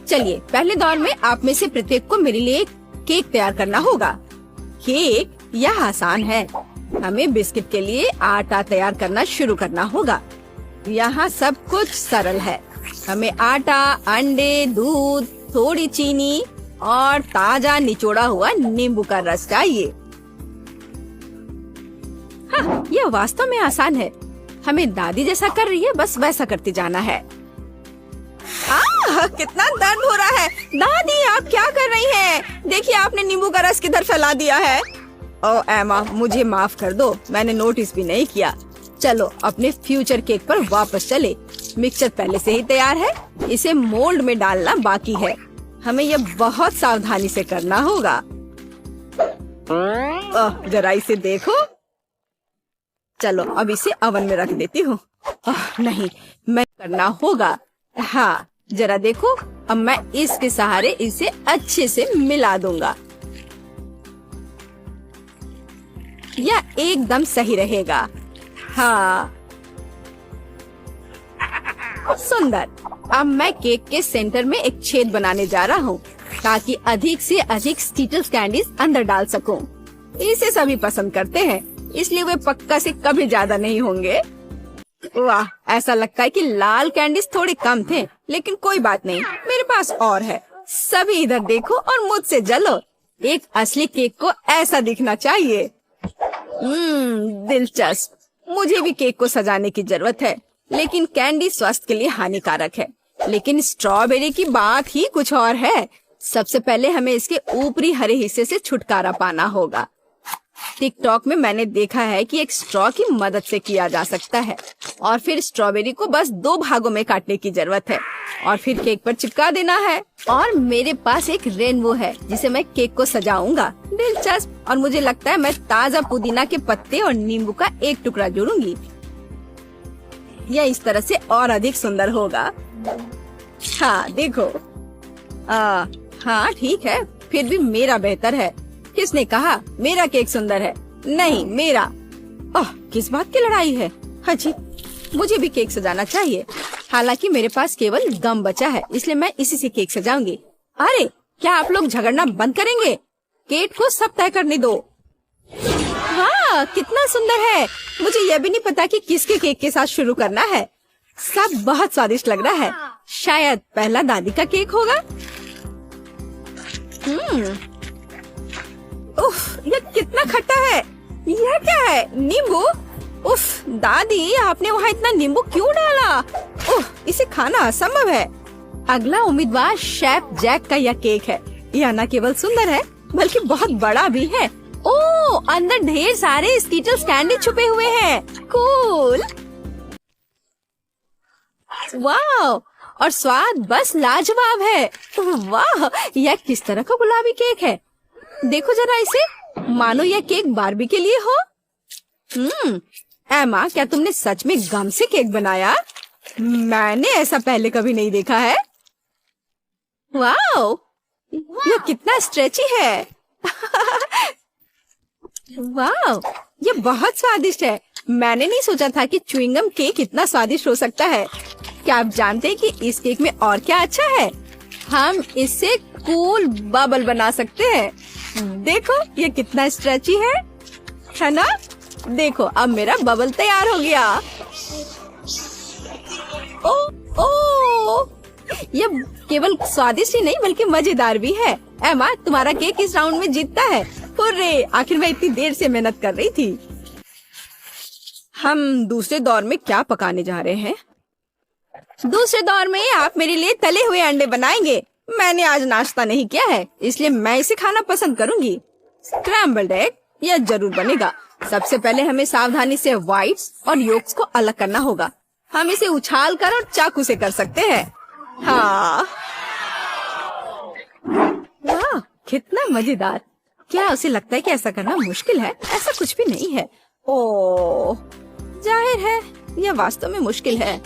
चलिए, पहले दौर में आप में से प्रत्येक को मेरे लिए एक केक तैयार करना होगा। केक यह आसान है। हमें बिस्किट के लिए आटा तैयार करना शुरू करना होगा। यहाँ सब कुछ सरल है। हमें आटा, अंडे, दूध, थोड़ी चीनी और ताजा निचोड़ा हुआ नींबू का रस चाहिए। हाँ, यह वास्तव में आसान है। हमें दादी जैसा कर रही है, बस वैसा करते जाना है। कितना दर्द हो रहा है। दादी, आप क्या कर रही हैं? देखिए, आपने नींबू का रस किधर फैला दिया है। ओह एमा, मुझे माफ कर दो, मैंने नोटिस भी नहीं किया। चलो अपने फ्यूचर केक पर वापस चले। मिक्सचर पहले से ही तैयार है, इसे मोल्ड में डालना बाकी है। हमें यह बहुत सावधानी से करना होगा। जरा इसे देखो। चलो अब इसे ओवन में रख देती हूँ। नहीं, मैं करना होगा। हाँ, जरा देखो, अब मैं इसके सहारे इसे अच्छे से मिला दूंगा। यह एकदम सही रहेगा। हाँ, सुंदर। अब मैं केक के सेंटर में एक छेद बनाने जा रहा हूँ ताकि अधिक से अधिक स्कीटल्स कैंडीज अंदर डाल सकूं। इसे सभी पसंद करते हैं, इसलिए वे पक्का से कभी ज्यादा नहीं होंगे। वाह, ऐसा लगता है कि लाल कैंडीज थोड़े कम थे, लेकिन कोई बात नहीं, मेरे पास और है। सभी इधर देखो और मुझसे जलो। एक असली केक को ऐसा दिखना चाहिए। दिलचस्प। मुझे भी केक को सजाने की जरूरत है, लेकिन कैंडी स्वास्थ्य के लिए हानिकारक है। लेकिन स्ट्रॉबेरी की बात ही कुछ और है। सबसे पहले हमें इसके ऊपरी हरे हिस्से से छुटकारा पाना होगा। टिकटॉक में मैंने देखा है कि एक स्ट्रॉ की मदद से किया जा सकता है और फिर स्ट्रॉबेरी को बस 2 भागों में काटने की जरूरत है और फिर केक पर चिपका देना है। और मेरे पास एक रेनबो है जिसे मैं केक को सजाऊंगा। दिलचस्प। और मुझे लगता है मैं ताजा पुदीना के पत्ते और नींबू का एक टुकड़ा जोड़ूंगी। यह इस तरह से और अधिक सुंदर होगा। हाँ देखो। हाँ ठीक है, फिर भी मेरा बेहतर है। किसने कहा मेरा केक सुंदर है? नहीं, मेरा। किस बात की लड़ाई है? हाँ जी, मुझे भी केक सजाना चाहिए। हालांकि मेरे पास केवल गम बचा है, इसलिए मैं इसी से केक सजाऊंगी। अरे, क्या आप लोग झगड़ना बंद करेंगे? केक को सब तय करने दो। वाह, कितना सुंदर है। मुझे यह भी नहीं पता कि किसके केक के साथ शुरू करना है। सब बहुत स्वादिष्ट लग रहा है। शायद पहला दादी का केक होगा। उफ, यह कितना खट्टा है। यह क्या है? नींबू? उफ, दादी, आपने वहाँ इतना नींबू क्यों डाला? उफ, इसे खाना असंभव है। अगला उम्मीदवार शेफ जैक का यह केक है। यह न केवल सुंदर है बल्कि बहुत बड़ा भी है। ओह, अंदर ढेर सारे स्कीटल्स कैंडी छुपे हुए हैं। कूल। वाह, और स्वाद बस लाजवाब है। वाह, यह किस तरह का गुलाबी केक है? देखो जरा इसे, मानो यह केक बारबी के लिए हो। एमा, क्या तुमने सच में गम से केक बनाया? मैंने ऐसा पहले कभी नहीं देखा है। वाह, यह कितना स्ट्रेची है। वाह, यह बहुत स्वादिष्ट है। मैंने नहीं सोचा था कि च्युइंगम केक इतना स्वादिष्ट हो सकता है। क्या आप जानते हैं कि इस केक में और क्या अच्छा है? हम इससे कूल बबल बना सकते हैं। देखो, ये कितना स्ट्रेची है ना? देखो, अब मेरा बबल तैयार हो गया। ये केवल स्वादिष्ट ही नहीं बल्कि मजेदार भी है। एमा, तुम्हारा केक इस राउंड में जीतता है। हुर्रे, आखिर मैं इतनी देर से मेहनत कर रही थी। हम दूसरे दौर में क्या पकाने जा रहे हैं? दूसरे दौर में आप मेरे लिए तले हुए अंडे बनाएंगे। मैंने आज नाश्ता नहीं किया है, इसलिए मैं इसे खाना पसंद करूंगी। स्क्रैम्बल्ड एग, यह जरूर बनेगा। सबसे पहले हमें सावधानी से व्हाइट्स और योक्स को अलग करना होगा। हम इसे उछाल कर और चाकू से कर सकते हैं। हाँ, वाह, कितना मजेदार। क्या उसे लगता है कि ऐसा करना मुश्किल है? ऐसा कुछ भी नहीं है। ओह, जाहिर है यह वास्तव में मुश्किल है।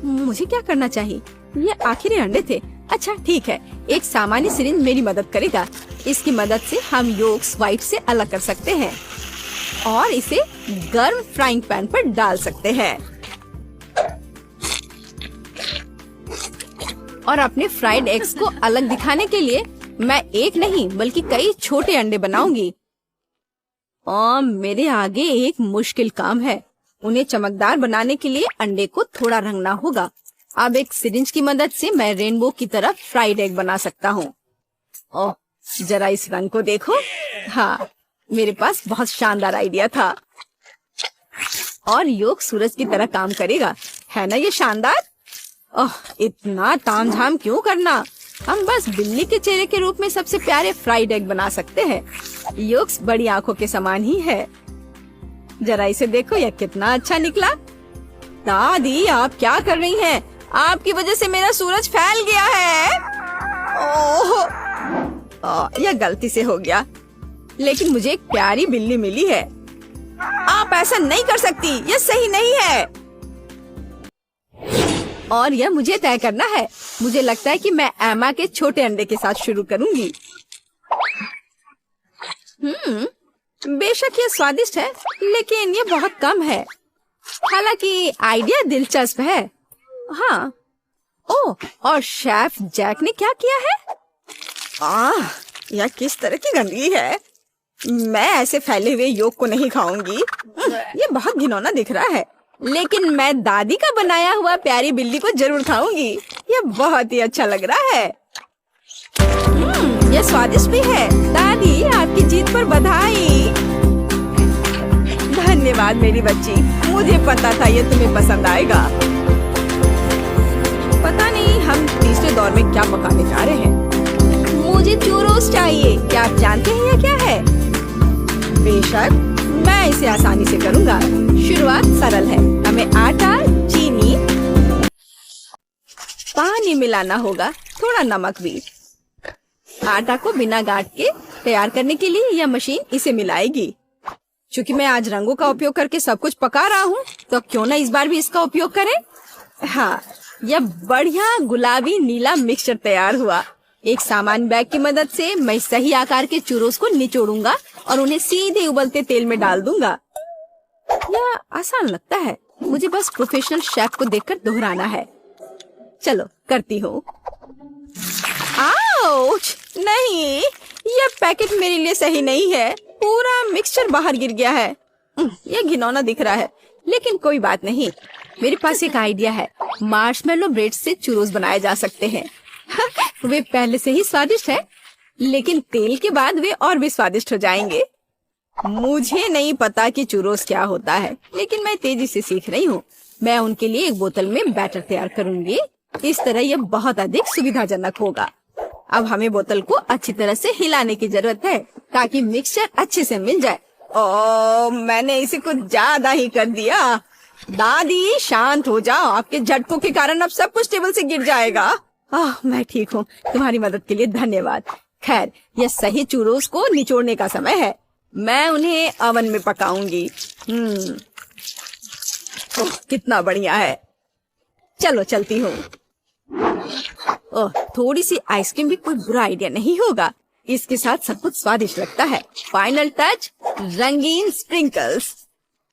मुझे क्या करना चाहिए? ये आखिरी अंडे थे। अच्छा ठीक है, एक सामान्य सिरिंज मेरी मदद करेगा। इसकी मदद से हम योक्स व्हाइट से अलग कर सकते हैं और इसे गर्म फ्राइंग पैन पर डाल सकते हैं। और अपने फ्राइड एग्स को अलग दिखाने के लिए मैं एक नहीं बल्कि कई छोटे अंडे बनाऊंगी। और मेरे आगे एक मुश्किल काम है। उन्हें चमकदार बनाने के लिए अंडे को थोड़ा रंगना होगा। अब एक सिरिंज की मदद से मैं रेनबो की तरह फ्राइड एग बना सकता हूँ। ओह, जरा इस रंग को देखो। हाँ, मेरे पास बहुत शानदार आइडिया था। और योग सूरज की तरह काम करेगा, है ना ये शानदार? ओह, इतना तामझाम क्यों करना? हम बस बिल्ली के चेहरे के रूप में सबसे प्यारे फ्राइड एग बना सकते हैं। योक्स बड़ी आंखों के समान ही है। जरा इसे देखो, यह कितना अच्छा निकला। दादी, आप क्या कर रही हैं? आपकी वजह से मेरा सूरज फैल गया है। ओह, यह गलती से हो गया, लेकिन मुझे एक प्यारी बिल्ली मिली है। आप ऐसा नहीं कर सकती, यह सही नहीं है। और यह मुझे तय करना है। मुझे लगता है कि मैं एमा के छोटे अंडे के साथ शुरू करूंगी। बेशक यह स्वादिष्ट है, लेकिन यह बहुत कम है। हालांकि आइडिया दिलचस्प है। हाँ। ओह, और शेफ जैक ने क्या किया है? यह किस तरह की गंदगी है। मैं ऐसे फैले हुए योग को नहीं खाऊंगी। यह बहुत घिनौना दिख रहा है, लेकिन मैं दादी का बनाया हुआ प्यारी बिल्ली को जरूर खाऊंगी। यह बहुत ही अच्छा लग रहा है। यह स्वादिष्ट भी है। दादी, आपकी जीत पर बधाई। धन्यवाद मेरी बच्ची, मुझे पता था ये तुम्हें पसंद आएगा। पता नहीं हम तीसरे दौर में क्या पकाने जा रहे हैं। मुझे चूरोस चाहिए। क्या आप जानते हैं यह क्या है? बेशक, मैं इसे आसानी से करूंगा। शुरुआत सरल है। हमें आटा, चीनी, पानी मिलाना होगा, थोड़ा नमक भी। आटा को बिना गांठ के तैयार करने के लिए यह मशीन इसे मिलाएगी। चूंकि मैं आज रंगों का उपयोग करके सब कुछ पका रहा हूँ, तो क्यों ना इस बार भी इसका उपयोग करें। हाँ, यह बढ़िया गुलाबी नीला मिक्सचर तैयार हुआ। एक सामान्य बैग की मदद से मैं सही आकार के चूरोस को निचोड़ूंगा और उन्हें सीधे उबलते तेल में डाल दूंगा। यह आसान लगता है, मुझे बस प्रोफेशनल शेफ को देखकर दोहराना है। चलो करती हूँ। आउच! नहीं, यह पैकेट मेरे लिए सही नहीं है। पूरा मिक्सचर बाहर गिर गया है। यह घिनौना दिख रहा है, लेकिन कोई बात नहीं। मेरे पास एक आइडिया है। मार्शमेलो ब्रेड से चूरोस बनाए जा सकते हैं। वे पहले से ही स्वादिष्ट है, लेकिन तेल के बाद वे और भी स्वादिष्ट हो जाएंगे। मुझे नहीं पता कि चूरोस क्या होता है, लेकिन मैं तेजी से सीख रही हूँ। मैं उनके लिए एक बोतल में बैटर तैयार करूंगी। इस तरह यह बहुत अधिक सुविधाजनक होगा। अब हमें बोतल को अच्छी तरह से हिलाने की जरूरत है ताकि मिक्सचर अच्छे से मिल जाए। ओह, मैंने इसे कुछ ज्यादा ही कर दिया। दादी, शांत हो जाओ। आपके झटकों के कारण अब सब कुछ टेबल से गिर जाएगा। मैं ठीक हूँ। तुम्हारी मदद के लिए धन्यवाद। खैर, यह सही चूरोस को निचोड़ने का समय है। मैं उन्हें ओवन में पकाऊंगी। ओह, कितना बढ़िया है। चलो चलती हूँ। ओह, थोड़ी सी आइसक्रीम भी कोई बुरा आइडिया नहीं होगा। इसके साथ सब कुछ स्वादिष्ट लगता है। फाइनल टच, रंगीन स्प्रिंकल्स।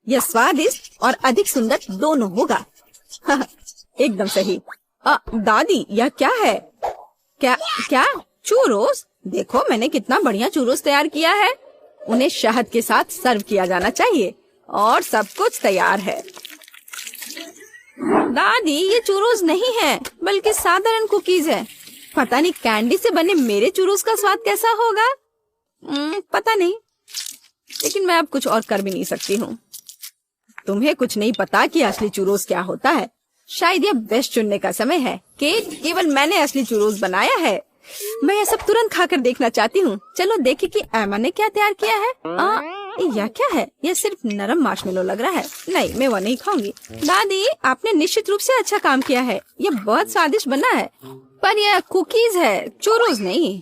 यह स्वादिष्ट और अधिक सुंदर दोनों होगा। एकदम सही। दादी, यह क्या है? क्या चूरोस? देखो, मैंने कितना बढ़िया चूरोस तैयार किया है। उन्हें शहद के साथ सर्व किया जाना चाहिए और सब कुछ तैयार है। दादी, ये चूरोस नहीं है, बल्कि साधारण कुकीज है। पता नहीं कैंडी से बने मेरे चूरोस का स्वाद कैसा होगा। पता नहीं, लेकिन मैं अब कुछ और कर भी नहीं सकती हूँ। तुम्हें कुछ नहीं पता कि असली चूरोस क्या होता है। शायद यह बेस्ट चुनने का समय है। केवल मैंने असली चूरोस बनाया है। मैं यह सब तुरंत खाकर देखना चाहती हूँ। चलो देखें कि एमा ने क्या तैयार किया है। यह क्या है? यह सिर्फ नरम मार्शमेलो लग रहा है। नहीं, मैं वो नहीं खाऊंगी। दादी, आपने निश्चित रूप से अच्छा काम किया है। यह बहुत स्वादिष्ट बना है, पर यह कुकीज है, चूरोस नहीं।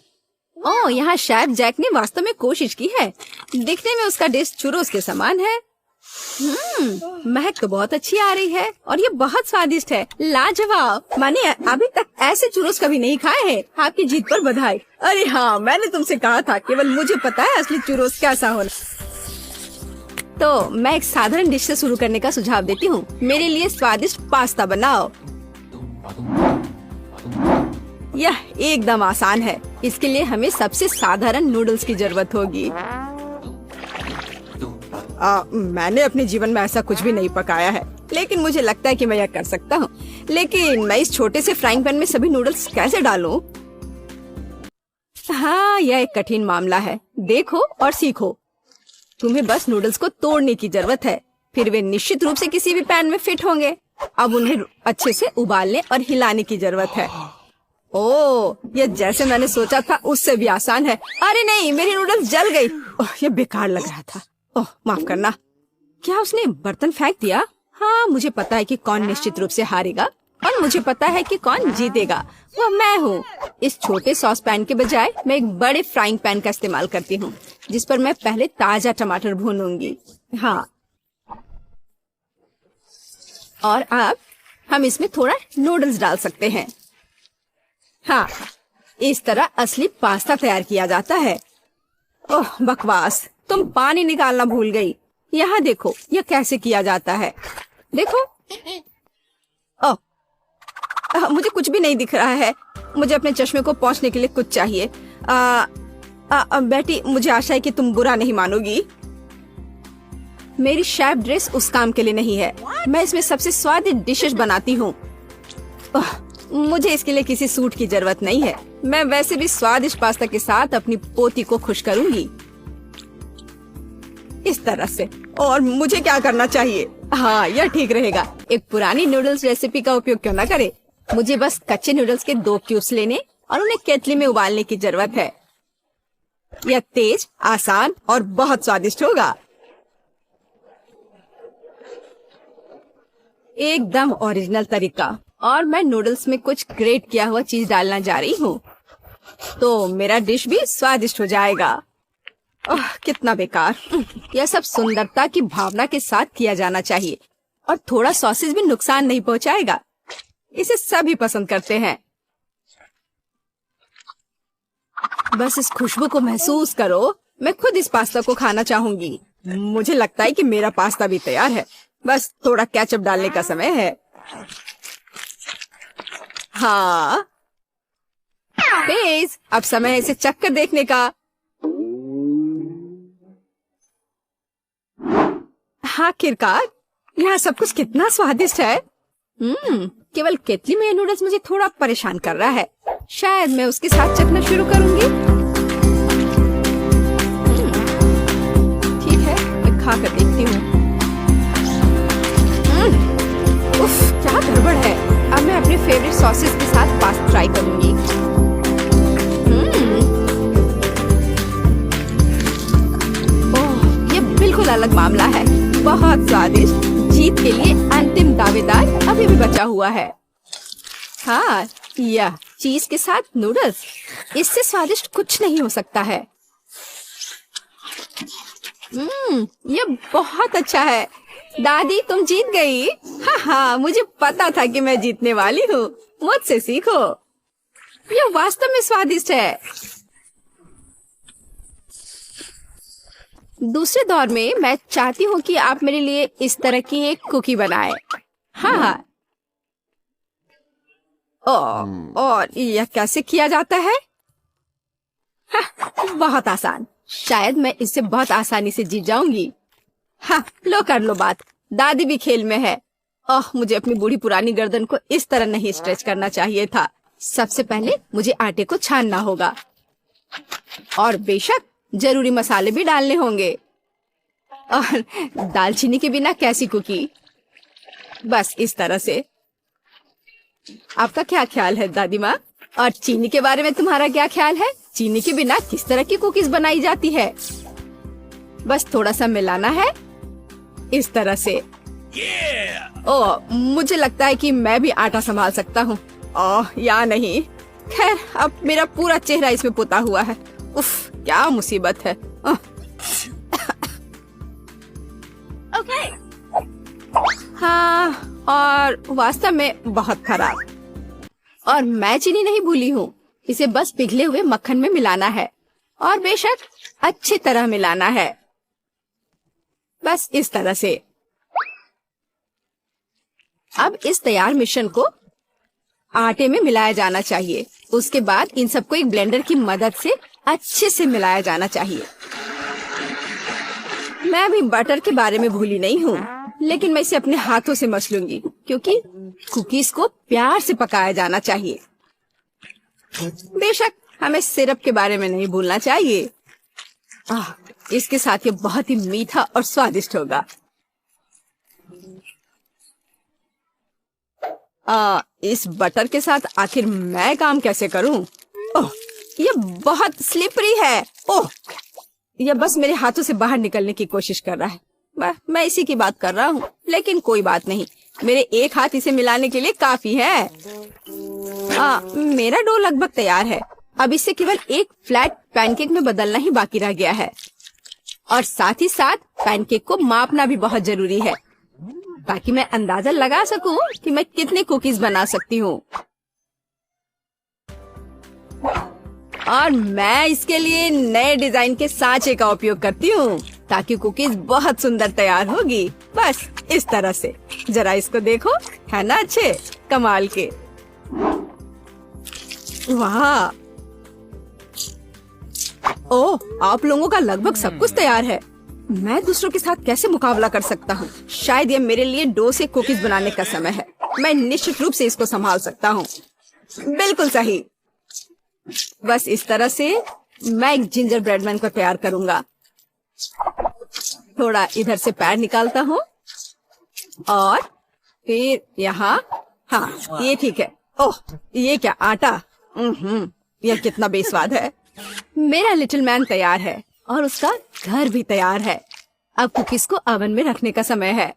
ओह, यहाँ शेफ जैक ने वास्तव में कोशिश की है। दिखने में उसका डिश चूरोस के समान है। महक तो बहुत अच्छी आ रही है और ये बहुत स्वादिष्ट है। लाजवाब। मैंने अभी तक ऐसे चूरोस कभी नहीं खाए हैं। आपकी जीत पर बधाई। अरे हाँ, मैंने तुमसे कहा था, केवल मुझे पता है असली चूरोस कैसा होना। तो मैं एक साधारण डिश से शुरू करने का सुझाव देती हूँ। मेरे लिए स्वादिष्ट पास्ता बनाओ। यह एकदम आसान है। इसके लिए हमें सबसे साधारण नूडल्स की जरूरत होगी। मैंने अपने जीवन में ऐसा कुछ भी नहीं पकाया है, लेकिन मुझे लगता है कि मैं यह कर सकता हूँ। लेकिन मैं इस छोटे से फ्राइंग पैन में सभी नूडल्स कैसे डालूं? हाँ, यह एक कठिन मामला है। देखो और सीखो। तुम्हें बस नूडल्स को तोड़ने की जरूरत है, फिर वे निश्चित रूप से किसी भी पैन में फिट होंगे। अब उन्हें अच्छे से उबालने और हिलाने की जरूरत है। ओह, यह जैसे मैंने सोचा था उससे भी आसान है। अरे नहीं, मेरी नूडल्स जल गई। ओह, यह बेकार लग रहा था। ओह, माफ करना। क्या उसने बर्तन फेंक दिया? हाँ, मुझे पता है कि कौन निश्चित रूप से हारेगा और मुझे पता है कि कौन जीतेगा। वह मैं हूँ। इस छोटे सॉस पैन के बजाय मैं एक बड़े फ्राइंग पैन का इस्तेमाल करती हूँ, जिस पर मैं पहले ताजा टमाटर भूनूंगी। हाँ, और अब हम इसमें थोड़ा नूडल्स डाल सकते हैं। हाँ, इस तरह असली पास्ता तैयार किया जाता है। ओह बकवास, तुम पानी निकालना भूल गई। यहाँ देखो, यह कैसे किया जाता है। देखो। ओह, मुझे कुछ भी नहीं दिख रहा है। मुझे अपने चश्मे को पोंछने के लिए कुछ चाहिए। बेटी, मुझे आशा है कि तुम बुरा नहीं मानोगी। मेरी शेफ ड्रेस उस काम के लिए नहीं है। मैं इसमें सबसे स्वादिष्ट डिशेस बनाती हूँ। मुझे इसके लिए किसी सूट की जरूरत नहीं है। मैं वैसे भी स्वादिष्ट पास्ता के साथ अपनी पोती को खुश करूंगी इस तरह से। और मुझे क्या करना चाहिए? हाँ, यह ठीक रहेगा। एक पुरानी नूडल्स रेसिपी का उपयोग क्यों न करे। मुझे बस कच्चे नूडल्स के 2 क्यूब्स लेने और उन्हें केतली में उबालने की जरूरत है। यह तेज, आसान और बहुत स्वादिष्ट होगा। एकदम ओरिजिनल तरीका। और मैं नूडल्स में कुछ ग्रेट किया हुआ चीज डालना जा रही हूँ, तो मेरा डिश भी स्वादिष्ट हो जाएगा। ओह, कितना बेकार। यह सब सुंदरता की भावना के साथ किया जाना चाहिए, और थोड़ा सॉसेज भी नुकसान नहीं पहुंचाएगा। इसे सभी पसंद करते हैं। बस इस खुशबू को महसूस करो। मैं खुद इस पास्ता को खाना चाहूंगी। मुझे लगता है कि मेरा पास्ता भी तैयार है। बस थोड़ा केचप डालने का समय है। हाँ, बेस, अब समय है इसे चख कर देखने का। आखिरकार यहाँ सब कुछ कितना स्वादिष्ट है। केवल केतली में ये नूडल्स मुझे थोड़ा परेशान कर रहा है। शायद मैं उसके साथ चखना शुरू करूंगी। ठीक है, मैं खा कर देखती हूँ। उफ, क्या गड़बड़ है। अब मैं अपने फेवरेट सॉसेस के साथ पास्ता ट्राई करूंगी। ओह, ये बिल्कुल अलग मामला है। बहुत स्वादिष्ट। जीत के लिए अंतिम दावेदार अभी भी बचा हुआ है। हाँ, यह चीज के साथ नूडल्स, इससे स्वादिष्ट कुछ नहीं हो सकता है। यह बहुत अच्छा है। दादी, तुम जीत गई। हाँ, मुझे पता था कि मैं जीतने वाली हूँ। मुझसे सीखो। यह वास्तव में स्वादिष्ट है। दूसरे दौर में मैं चाहती हूँ कि आप मेरे लिए इस तरह की एक कुकी बनाए। हाँ। और यह कैसे किया जाता है? हाँ, बहुत आसान। शायद मैं इससे बहुत आसानी से जीत जाऊंगी। हाँ, लो कर लो बात। दादी भी खेल में है। ओह, मुझे अपनी बूढ़ी पुरानी गर्दन को इस तरह नहीं स्ट्रेच करना चाहिए था। सबसे पहले मुझे आटे को छानना होगा, और बेशक जरूरी मसाले भी डालने होंगे। और दालचीनी के बिना कैसी कुकी? बस इस तरह से। आपका क्या ख्याल है दादी माँ? और चीनी के बारे में तुम्हारा क्या ख्याल है? चीनी के बिना किस तरह की कुकीज बनाई जाती है? बस थोड़ा सा मिलाना है इस तरह से। ओह, मुझे लगता है कि मैं भी आटा संभाल सकता हूँ। ओह, या नहीं। खैर, अब मेरा पूरा चेहरा इसमें पुता हुआ है। उफ, क्या मुसीबत है। ओके। हाँ, और वास्तव में बहुत खराब। और मैं चीनी नहीं भूली हूँ। इसे बस पिघले हुए मक्खन में मिलाना है, और बेशक अच्छी तरह मिलाना है। बस इस तरह से। अब इस तैयार मिश्रण को आटे में मिलाया जाना चाहिए। उसके बाद इन सबको एक ब्लेंडर की मदद से अच्छे से मिलाया जाना चाहिए। मैं अभी बटर के बारे में भूली नहीं हूँ, लेकिन मैं इसे अपने हाथों से मस लूंगी क्योंकि कुकीज को प्यार से पकाया जाना चाहिए। बेशक हमें सिरप के बारे में नहीं भूलना चाहिए। इसके साथ ये बहुत ही मीठा और स्वादिष्ट होगा। इस बटर के साथ आखिर मैं काम कैसे करूं? ओह, ये बहुत स्लिपरी है। ओह, ये बस मेरे हाथों से बाहर निकलने की कोशिश कर रहा है। मैं इसी की बात कर रहा हूँ, लेकिन कोई बात नहीं, मेरे एक हाथ इसे मिलाने के लिए काफी है। मेरा डो लगभग तैयार है। अब इसे केवल एक फ्लैट पैनकेक में बदलना ही बाकी रह गया है, और साथ ही साथ पैनकेक को मापना भी बहुत जरूरी है ताकि मैं अंदाजा लगा सकूं कि मैं कितने कुकीज बना सकती हूँ। और मैं इसके लिए नए डिजाइन के सांचे का उपयोग करती हूँ ताकि कुकीज बहुत सुंदर तैयार होगी। बस इस तरह से। जरा इसको देखो, है ना अच्छे कमाल के? वाह! ओह, आप लोगों का लगभग सब कुछ तैयार है। मैं दूसरों के साथ कैसे मुकाबला कर सकता हूँ? शायद ये मेरे लिए डो से कुकीज बनाने का समय है। मैं निश्चित रूप से इसको संभाल सकता हूँ। बिल्कुल सही। बस इस तरह से मैं एक जिंजर ब्रेड मैन को तैयार करूंगा। थोड़ा इधर से पैर निकालता हूँ और फिर यहाँ। हाँ, ये ठीक है। ओह, ये क्या आटा? यह कितना बेस्वाद है। मेरा लिटिल मैन तैयार है और उसका घर भी तैयार है। अब कुकीज को ओवन में रखने का समय है।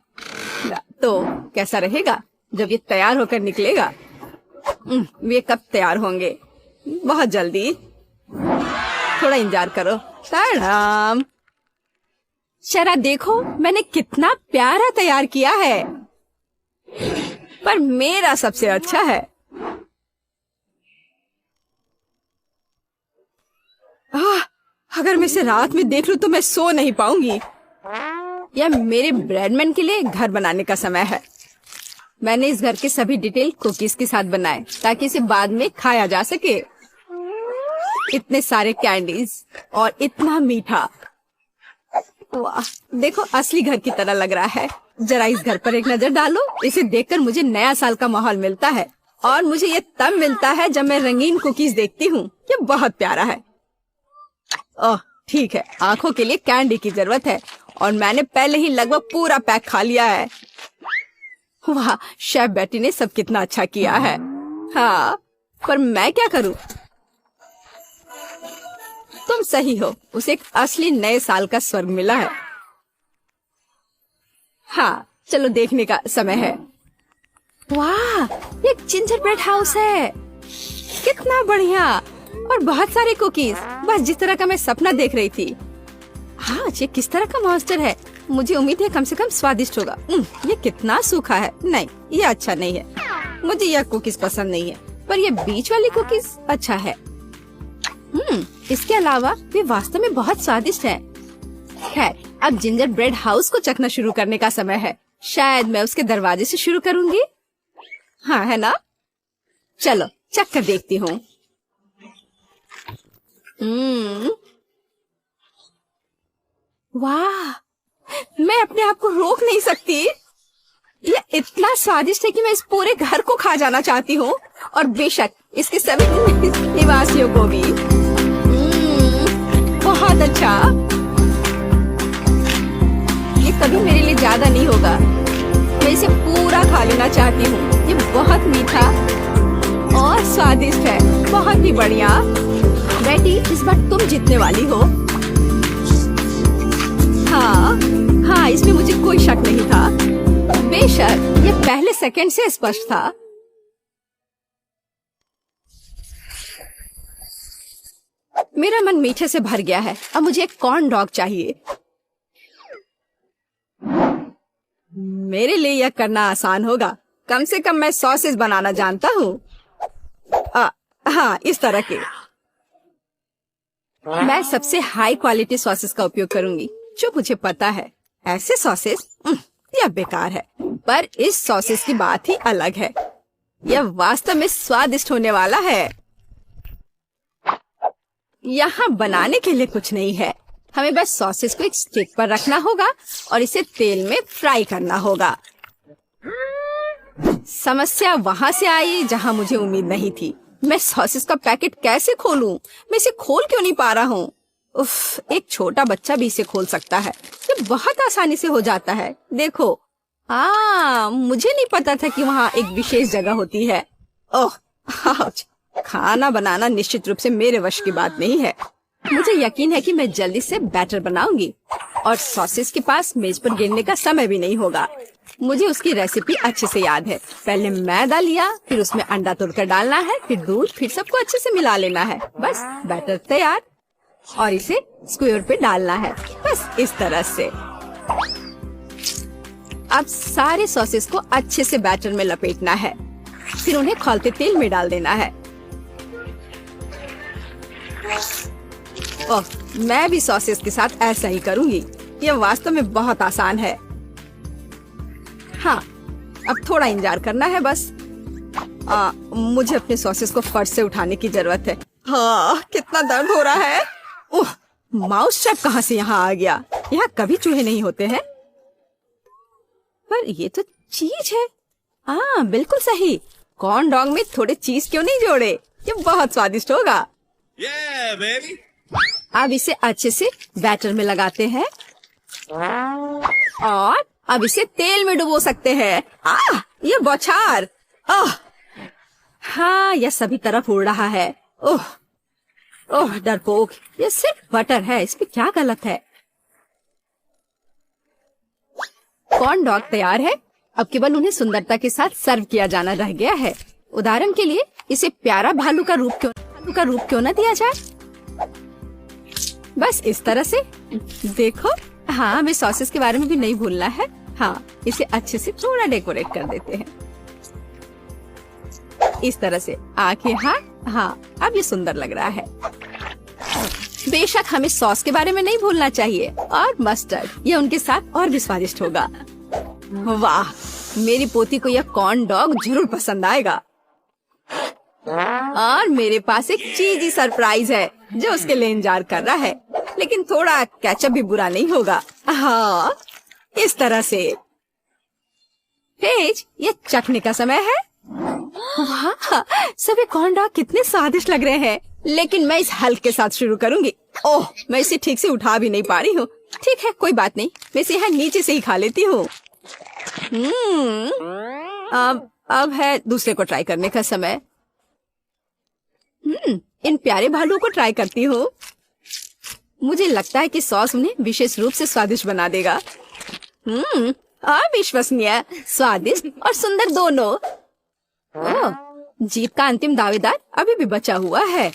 तो कैसा रहेगा जब ये तैयार होकर निकलेगा? ये कब तैयार होंगे? बहुत जल्दी। थोड़ा इंतजार करो। ताड़ाम! जरा देखो मैंने कितना प्यारा तैयार किया है, पर मेरा सबसे अच्छा है। अगर मैं इसे रात में देख लूं तो मैं सो नहीं पाऊंगी। यह मेरे ब्रेडमैन के लिए घर बनाने का समय है। मैंने इस घर के सभी डिटेल कुकीज के साथ बनाए ताकि इसे बाद में खाया जा सके। इतने सारे कैंडीज और इतना मीठा। वाह, देखो असली घर की तरह लग रहा है। जरा इस घर पर एक नजर डालो। इसे देखकर मुझे नया साल का माहौल मिलता है, और मुझे ये तब मिलता है जब मैं रंगीन कुकीज देखती हूँ। ये बहुत प्यारा है। ओह ठीक है, आंखों के लिए कैंडी की जरूरत है, और मैंने पहले ही लगभग पूरा पैक खा लिया है। वाह, शेफ बेटी ने सब कितना अच्छा किया है। हाँ, पर मैं क्या करूं? तुम सही हो, उसे एक असली नए साल का स्वर्ग मिला है। हाँ, चलो देखने का समय है। वाह, ये जिंजर ब्रेड हाउस है। कितना बढ़िया, और बहुत सारे कुकीज, बस जिस तरह का मैं सपना देख रही थी। हाँ, ये किस तरह का मॉन्स्टर है? मुझे उम्मीद है कम से कम स्वादिष्ट होगा। ये कितना सूखा है। नहीं, ये अच्छा नहीं है। मुझे यह कुकीज पसंद नहीं है, पर ये बीच वाली कुकीज अच्छा है। इसके अलावा वे वास्तव में बहुत स्वादिष्ट है। खैर, अब जिंजर ब्रेड हाउस को चखना शुरू करने का समय है। शायद मैं उसके दरवाजे से शुरू करूंगी। हाँ, है ना? चलो चख कर देखती हूँ। वाह, मैं अपने आप को रोक नहीं सकती। यह इतना स्वादिष्ट है कि मैं इस पूरे घर को खा जाना चाहती हूँ, और बेशक इसके सभी निवासियों को भी। बहुत अच्छा। ये कभी मेरे लिए ज्यादा नहीं होगा। मैं इसे पूरा खा लेना चाहती हूँ। ये बहुत मीठा और स्वादिष्ट है। बहुत ही बढ़िया। बेटी, इस बार तुम जीतने वाली हो। हाँ, इसमें मुझे कोई शक नहीं था। बेशक ये पहले सेकंड से स्पष्ट था। मेरा मन मीठे से भर गया है। अब मुझे एक कॉर्न डॉग चाहिए। मेरे लिए यह करना आसान होगा। कम से कम मैं सॉसेज बनाना जानता हूँ। हाँ, इस तरह के। मैं सबसे हाई क्वालिटी सॉसेस का उपयोग करूंगी जो मुझे पता है। ऐसे सॉसेस यह बेकार है, पर इस सॉसेस की बात ही अलग है। यह वास्तव में स्वादिष्ट होने वाला है। यहाँ बनाने के लिए कुछ नहीं है, हमें बस सॉसेस को एक स्टिक पर रखना होगा और इसे तेल में फ्राई करना होगा। समस्या वहाँ से आई जहाँ मुझे उम्मीद नहीं थी। मैं सॉसेस का पैकेट कैसे खोलूं? मैं इसे खोल क्यों नहीं पा रहा हूँ? उफ, एक छोटा बच्चा भी इसे खोल सकता है। ये बहुत आसानी से हो जाता है। देखो, मुझे नहीं पता था कि वहाँ एक विशेष जगह होती है। ओह, खाना बनाना निश्चित रूप से मेरे वश की बात नहीं है। मुझे यकीन है कि मैं जल्दी से बैटर बनाऊंगी और सॉसेस के पास मेज पर गिरने का समय भी नहीं होगा। मुझे उसकी रेसिपी अच्छे से याद है। पहले मैदा लिया, फिर उसमें अंडा तोड़कर डालना है, फिर दूध, फिर सबको अच्छे से मिला लेना है। बस बैटर तैयार और इसे स्क्वायर पे डालना है, बस इस तरह से। अब सारे सॉसेस को अच्छे से बैटर में लपेटना है, फिर उन्हें खौलते तेल में डाल देना है। ओह, मैं भी सॉसेस के साथ ऐसा ही करूंगी। यह वास्तव में बहुत आसान है। हाँ, अब थोड़ा इंतजार करना है बस। मुझे अपने सॉसेस को फर्श से उठाने की जरूरत है। हाँ, कितना दर्द हो रहा है। ओह, माउस ट्रैप कहाँ से यहाँ आ गया? यहाँ कभी चूहे नहीं होते हैं। पर ये तो चीज है। बिल्कुल सही। कॉर्न डॉग में थोड़े चीज क्यों नहीं जोड़े? ये बहुत स्वादिष्ट होगा। Yeah, baby. अब इसे अच्छे से बैटर में लगाते हैं और अब इसे तेल में डुबो सकते हैं। ये बौछार। हाँ, यह सभी तरफ उड़ रहा है। ओह डरपोक, ये सिर्फ बटर है, इसमें क्या गलत है? कॉर्न डॉग तैयार है। अब केवल उन्हें सुंदरता के साथ सर्व किया जाना रह गया है। उदाहरण के लिए इसे प्यारा भालू का रूप क्यों न दिया जाए? बस इस तरह से। देखो, हाँ, हमें सॉसेस के बारे में भी नहीं भूलना है। हाँ, इसे अच्छे से थोड़ा डेकोरेट कर देते हैं इस तरह से। आंखें, हाँ, अब ये सुंदर लग रहा है। बेशक हमें सॉस के बारे में नहीं भूलना चाहिए और मस्टर्ड, ये उनके साथ और भी स्वादिष्ट होगा। वाह, मेरी पोती को यह कॉर्न डॉग जरूर पसंद आएगा। और मेरे पास एक चीजी सरप्राइज है जो उसके लिए इंतजार कर रहा है, लेकिन थोड़ा केचप भी बुरा नहीं होगा। हाँ, इस तरह से। पेज, ये चखने का समय है। वाह, सभी कॉर्न डॉग कितने स्वादिष्ट लग रहे हैं। लेकिन मैं इस हल्क के साथ शुरू करूंगी। ओह, मैं इसे ठीक से उठा भी नहीं पा रही हूँ। ठीक है, कोई बात नहीं, मैं इसे यहाँ नीचे से ही खा लेती हूँ। अब है दूसरे को ट्राई करने का समय। इन प्यारे भालुओं को ट्राई करती हूँ। मुझे लगता है कि सॉस उन्हें विशेष रूप से स्वादिष्ट बना देगा। अविश्वसनीय, स्वादिष्ट और सुंदर दोनों। ओह, जीत का अंतिम दावेदार अभी भी बचा हुआ है।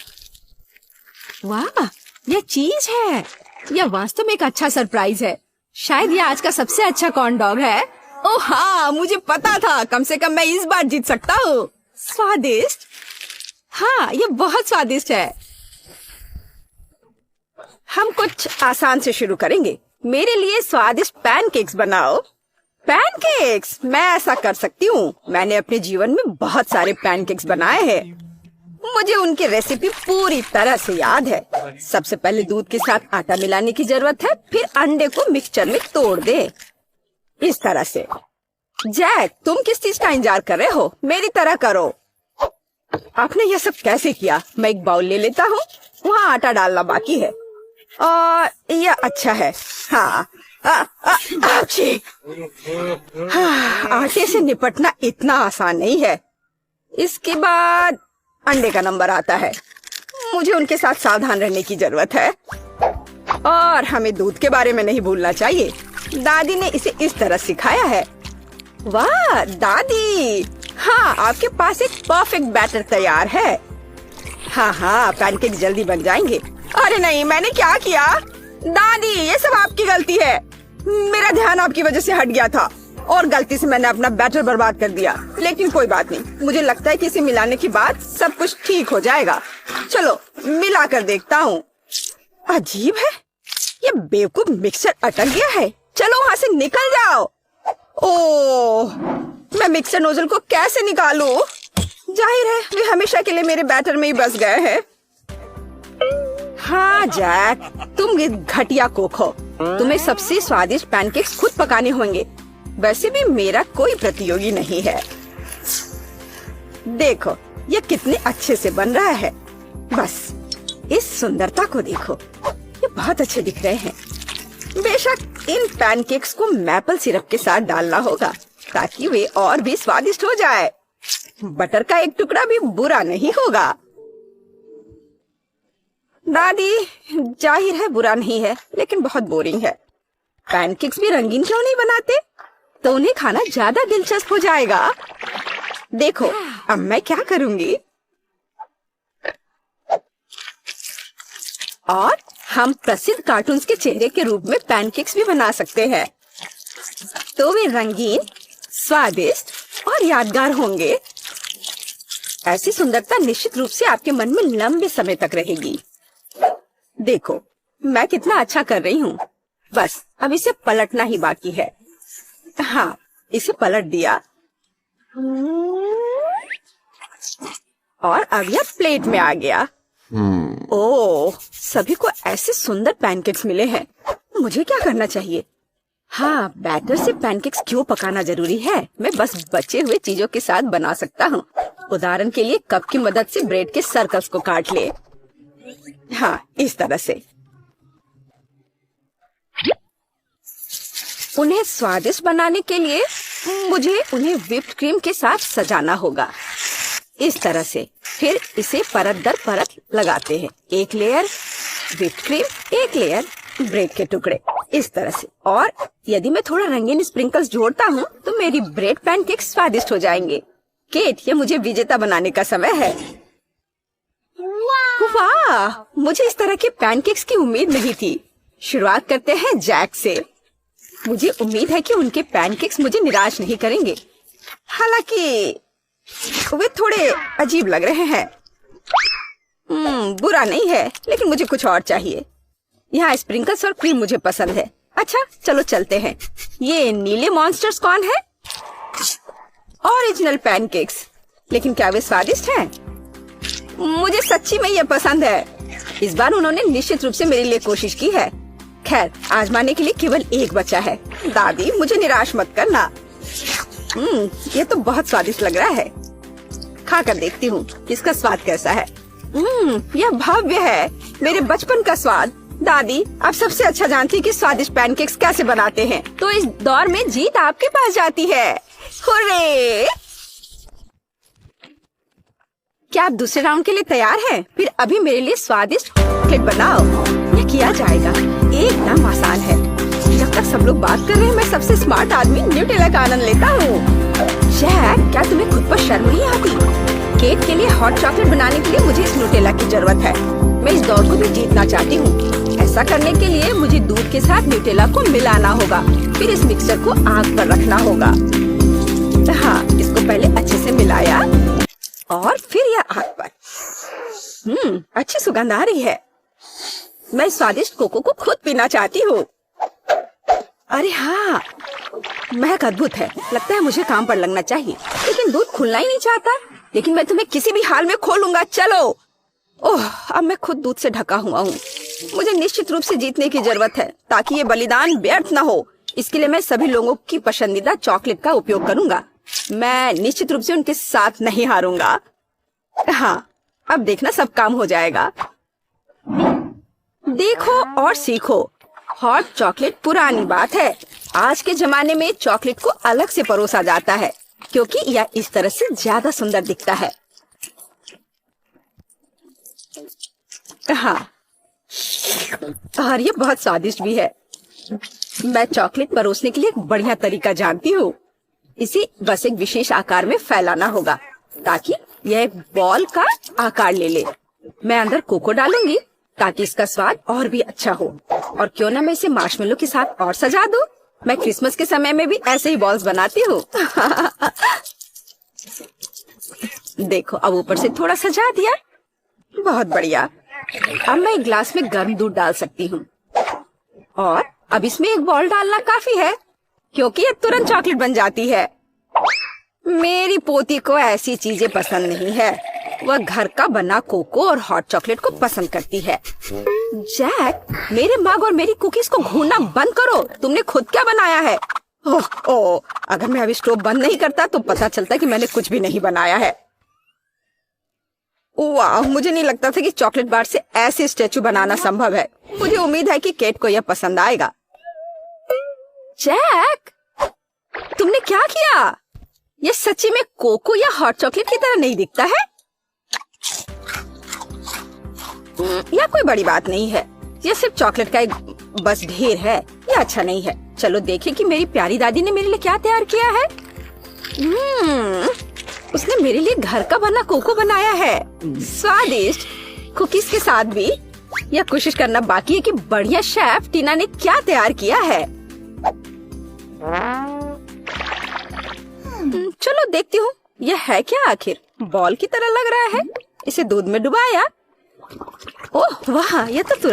वाह, यह चीज है। यह वास्तव में एक अच्छा सरप्राइज है। शायद यह आज का सबसे अच्छा कॉर्न डॉग है। ओह हाँ, मुझे पता था। कम से कम मैं इस बार जीत सकता हूँ। स्वादिष्ट, हाँ, ये बहुत स्वादिष्ट है। हम कुछ आसान से शुरू करेंगे। मेरे लिए स्वादिष्ट पैनकेक्स बनाओ। पैनकेक्स, मैं ऐसा कर सकती हूँ। मैंने अपने जीवन में बहुत सारे पैनकेक्स बनाए हैं। मुझे उनकी रेसिपी पूरी तरह से याद है। सबसे पहले दूध के साथ आटा मिलाने की जरूरत है, फिर अंडे को मिक्सचर में तोड़ दे इस तरह से। जैक, तुम किस चीज का इंतजार कर रहे हो? मेरी तरह करो। आपने यह सब कैसे किया? मैं एक बाउल ले लेता हूँ, वहाँ आटा डालना बाकी है और यह अच्छा है। हाँ, आटे से निपटना इतना आसान नहीं है। इसके बाद अंडे का नंबर आता है। मुझे उनके साथ सावधान रहने की जरूरत है और हमें दूध के बारे में नहीं भूलना चाहिए। दादी ने इसे इस तरह सिखाया है। वाह दादी, हाँ, आपके पास एक परफेक्ट बैटर तैयार है। हाँ, पैनकेक जल्दी बन जाएंगे। अरे नहीं, मैंने क्या किया? दादी, ये सब आपकी गलती है। मेरा ध्यान आपकी वजह से हट गया था और गलती से मैंने अपना बैटर बर्बाद कर दिया। लेकिन कोई बात नहीं, मुझे लगता है कि इसे मिलाने के बाद सब कुछ ठीक हो जाएगा। चलो मिला कर देखता हूँ। अजीब है, ये बेवकूफ मिक्सर अटक गया है। चलो वहाँ से निकल जाओ। ओह, मैं मिक्सर नोजल को कैसे निकालूं? जाहिर है वे हमेशा के लिए मेरे बैटर में ही बस गए हैं। हाँ जैक, तुम ये घटिया कोक हो। तुम्हें सबसे स्वादिष्ट पैनकेक्स खुद पकाने होंगे। वैसे भी मेरा कोई प्रतियोगी नहीं है। देखो ये कितने अच्छे से बन रहा है। बस इस सुंदरता को देखो, ये बहुत अच्छे दिख रहे हैं। बेशक इन पैनकेक्स को मैपल सिरप के साथ डालना होगा ताकि वे और भी स्वादिष्ट हो जाए। बटर का एक टुकड़ा भी बुरा नहीं होगा। दादी, जाहिर है बुरा नहीं है, लेकिन बहुत बोरिंग है। पैनकेक्स भी रंगीन क्यों नहीं बनाते? तो उन्हें खाना ज्यादा दिलचस्प हो जाएगा। देखो अब मैं क्या करूंगी। और हम प्रसिद्ध कार्टून्स के चेहरे के रूप में पैनकेक्स भी बना सकते हैं, तो वे रंगीन, स्वादिष्ट और यादगार होंगे। ऐसी सुंदरता निश्चित रूप से आपके मन में लंबे समय तक रहेगी। देखो मैं कितना अच्छा कर रही हूँ। बस अब इसे पलटना ही बाकी है। हाँ, इसे पलट दिया और अब यह प्लेट में आ गया। ओह, सभी को ऐसे सुंदर पैनकेक्स मिले हैं। मुझे क्या करना चाहिए? हाँ, बैटर से पैनकेक्स क्यों पकाना जरूरी है? मैं बस बचे हुए चीजों के साथ बना सकता हूँ। उदाहरण के लिए कप की मदद से ब्रेड के सर्कल्स को काट ले। हाँ, इस तरह से। उन्हें स्वादिष्ट बनाने के लिए मुझे उन्हें व्हिप्ड क्रीम के साथ सजाना होगा। इस तरह से फिर इसे परत दर परत लगाते हैं। एक लेयर व्हिप्ड क्रीम, एक लेयर ब्रेड के टुकड़े, इस तरह से। और यदि मैं थोड़ा रंगीन स्प्रिंकल्स जोड़ता हूँ तो मेरी ब्रेड पैनकेक स्वादिष्ट हो जाएंगे। केट, ये मुझे विजेता बनाने का समय है। वाह, मुझे इस तरह के पैनकेक्स की उम्मीद नहीं थी। शुरुआत करते हैं जैक से। मुझे उम्मीद है कि उनके पैनकेक्स मुझे निराश नहीं करेंगे। हालांकि वे थोड़े अजीब लग रहे हैं। बुरा नहीं है, लेकिन मुझे कुछ और चाहिए। यहाँ स्प्रिंकल्स और क्रीम मुझे पसंद है। अच्छा, चलो चलते हैं। ये नीले मॉन्स्टर्स कौन है? Original pancakes. लेकिन क्या वे स्वादिष्ट हैं? मुझे सच्ची में ये पसंद है। इस बार उन्होंने निश्चित रूप से मेरे लिए कोशिश की है। खैर, आजमाने के लिए केवल एक बचा है। दादी, मुझे निराश मत करना। ये तो बहुत स्वादिष्ट लग रहा है। खाकर देखती हूँ इसका स्वाद कैसा है। यह भव्य है, मेरे बचपन का स्वाद। दादी, आप सबसे अच्छा जानती हैं कि स्वादिष्ट पैनकेक्स कैसे बनाते हैं। तो इस दौर में जीत आपके पास जाती है। हुर्रे! क्या आप दूसरे राउंड के लिए तैयार हैं? फिर अभी मेरे लिए स्वादिष्ट केक बनाओ। यह किया जाएगा, एकदम आसान है। जब तक सब लोग बात कर रहे हैं, मैं सबसे स्मार्ट आदमी न्यूटेला का आनंद लेता हूँ। जैक, क्या तुम्हें खुद पर शर्म नहीं आती? केक के लिए हॉट चॉकलेट बनाने के लिए मुझे इस न्यूटेला की जरूरत है। मैं इस दौड़ को भी जीतना चाहती हूँ। ऐसा करने के लिए मुझे दूध के साथ न्यूटेला को मिलाना होगा। फिर इस मिक्सचर को आग पर रखना होगा। हाँ, इसको पहले अच्छे से मिलाया और फिर यह आग पर। अच्छी सुगंध आ रही है। मैं स्वादिष्ट कोको को खुद पीना चाहती हूँ। अरे हाँ, महक अद्भुत है। लगता है मुझे काम पर लगना चाहिए, लेकिन दूध खुलना ही नहीं चाहता। लेकिन मैं तुम्हें किसी भी हाल में खोलूंगा। चलो। ओह, अब मैं खुद दूध से ढका हुआ हूँ। मुझे निश्चित रूप से जीतने की जरूरत है ताकि ये बलिदान व्यर्थ न हो। इसके लिए मैं सभी लोगों की पसंदीदा चॉकलेट का उपयोग करूंगा। मैं निश्चित रूप से उनके साथ नहीं हारूंगा। हाँ, अब देखना सब काम हो जाएगा। देखो और सीखो। हॉट चॉकलेट पुरानी बात है। आज के जमाने में चॉकलेट को अलग से परोसा जाता है क्योंकि यह इस तरह से ज्यादा सुंदर दिखता है। हाँ, और ये बहुत स्वादिष्ट भी है। मैं चॉकलेट परोसने के लिए एक बढ़िया तरीका जानती हूँ। इसे बस एक विशेष आकार में फैलाना होगा ताकि यह एक बॉल का आकार ले ले। मैं अंदर कोको डालूंगी ताकि इसका स्वाद और भी अच्छा हो। और क्यों ना मैं इसे मार्शमेलो के साथ और सजा दूं। मैं क्रिसमस के समय में भी ऐसे ही बॉल्स बनाती हूँ। देखो, अब ऊपर से थोड़ा सजा दिया। बहुत बढ़िया। अब मैं एक ग्लास में गर्म दूध डाल सकती हूँ और अब इसमें एक बॉल डालना काफी है क्योंकि ये तुरंत चॉकलेट बन जाती है। मेरी पोती को ऐसी चीजें पसंद नहीं है। वह घर का बना कोको और हॉट चॉकलेट को पसंद करती है। जैक, मेरे मग और मेरी कुकीज को घूरना बंद करो। तुमने खुद क्या बनाया है? ओह ओह, अगर मैं अभी स्टोव बंद नहीं करता तो पता चलता कि मैंने कुछ भी नहीं बनाया है। वाह, मुझे नहीं लगता था कि चॉकलेट बार से ऐसे स्टैचू बनाना संभव है। मुझे उम्मीद है कि केट को यह पसंद आएगा। जैक, तुमने क्या किया? यह सच्ची में कोको या हॉट चॉकलेट की तरह नहीं दिखता है। यह कोई बड़ी बात नहीं है। यह सिर्फ चॉकलेट का एक बस ढेर है। यह अच्छा नहीं है। चलो देखें कि मेरी प्यारी दादी ने मेरे लिए क्या तैयार किया है। उसने मेरे लिए घर का बना कोको बनाया है। स्वादिष्ट कुकीज के साथ भी। यह कोशिश करना बाकी है कि बढ़िया शेफ टीना ने क्या तैयार किया है। चलो देखती हूँ यह है क्या। आखिर बॉल की तरह लग रहा है। इसे दूध में डुबाया। ओह वाह, यह तो तुरंत